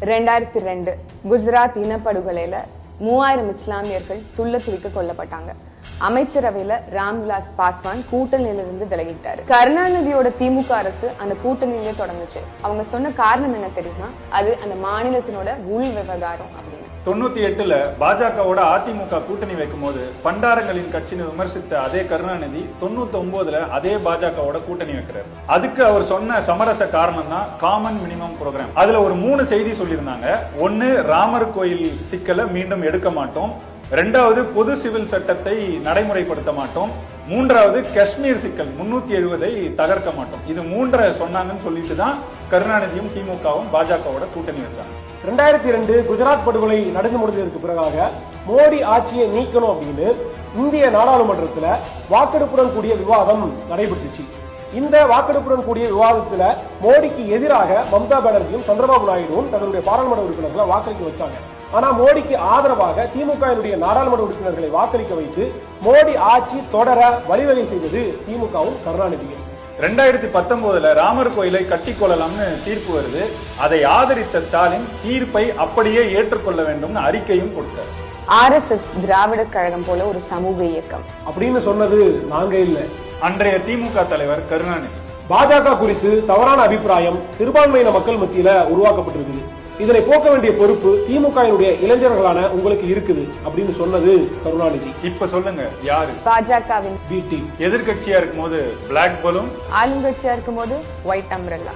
2002 குஜராத் இனப்படுகொலையில 3000 இஸ்லாமியர்கள் துள்ள துடிக்க கொல்லப்பட்டாங்க. அமைச்சரவையில ராம்விலாஸ் பாஸ்வான் கூட்டணியிலிருந்து விலகிட்டாரு. கருணாநிதியோட திமுக அரசு அந்த கூட்டணியிலே தொடர்ந்துச்சு. அவங்க சொன்ன காரணம் என்ன தெரியுமா? அது அந்த மாநிலத்தினோட உள் விவகாரம் அப்படின்னு. 98ல பாஜகவோட அதிமுக கூட்டணி வைக்கும் போது பண்டாரங்களின் கட்சின்னு விமர்சித்த அதே கருணாநிதி 99ல அதே பாஜகவோட கூட்டணி வைக்கிறார். அதுக்கு அவர் சொன்ன சமரச காரணம் தான் காமன் மினிமம் ப்ரோக்ராம். அதுல ஒரு 3 செய்தி சொல்லியிருந்தாங்க. ஒன்னு, ராமர் கோயில் சிக்கலை மீண்டும் எடுக்க மாட்டோம். 2வது, பொது சிவில் சட்டத்தை நடைமுறைப்படுத்த மாட்டோம். 3வது, காஷ்மீர் சிக்கல் 370ஐ தகர்க்க மாட்டோம். இது 3 சொன்னாங்கன்னு சொல்லிட்டு தான் கருணாநிதியும் திமுகவும் பாஜகவோட கூட்டணி வச்சாங்க. 2002 குஜராத் படுகொலை நடந்து முடிந்ததற்கு பிறகாக மோடி ஆட்சியை நீக்கணும் அப்படின்னு இந்திய நாடாளுமன்றத்தில் வாக்கெடுப்புடன் கூடிய விவாதம் நடைபெற்றுச்சு. இந்த வாக்கெடுப்புடன் கூடிய விவாதத்துல மோடிக்கு எதிராக மம்தா பானர்ஜியும் சந்திரபாபு நாயுடுவும் தங்களுடைய பாராளுமன்ற உறுப்பினர்களை வாக்களிக்க வச்சாங்க. ஆனா மோடிக்கு ஆதரவாக திமுக நாடாளுமன்ற உறுப்பினர்களை வாக்களிக்க வைத்து மோடி ஆட்சி தொடர வழிவகை செய்தது திமுகவும் கருணாநிதியும். 2019ல ராமர் கோயிலை கட்டிக்கொள்ளலாம்னு தீர்ப்பு வருது. அதை ஆதரித்த ஸ்டாலின் தீர்ப்பை அப்படியே ஏற்றுக்கொள்ள வேண்டும் அறிக்கையும் கொடுத்தார். RSS திராவிட கழகம் போல ஒரு சமூக இயக்கம் அப்படின்னு சொன்னது நாங்க இல்ல, அன்றைய திமுக தலைவர் கருணாநிதி. பாஜக குறித்து தவறான அபிப்பிராயம் சிறுபான்மையின மக்கள் மத்தியில உருவாக்கப்பட்டிருக்குது. இதனை போக்க வேண்டிய பொறுப்பு திமுகவினுடைய இளைஞர்களான உங்களுக்கு இருக்குது அப்படின்னு சொன்னது கருணாநிதி. இப்ப சொல்லுங்க, யாரு? பாஜகவின் பி டீம். எதிர்கட்சியா இருக்கும் போது பிளாக் பலூன், ஆளுங்கட்சியா இருக்கும் போது ஒயிட் அம்ப்ரெல்லா.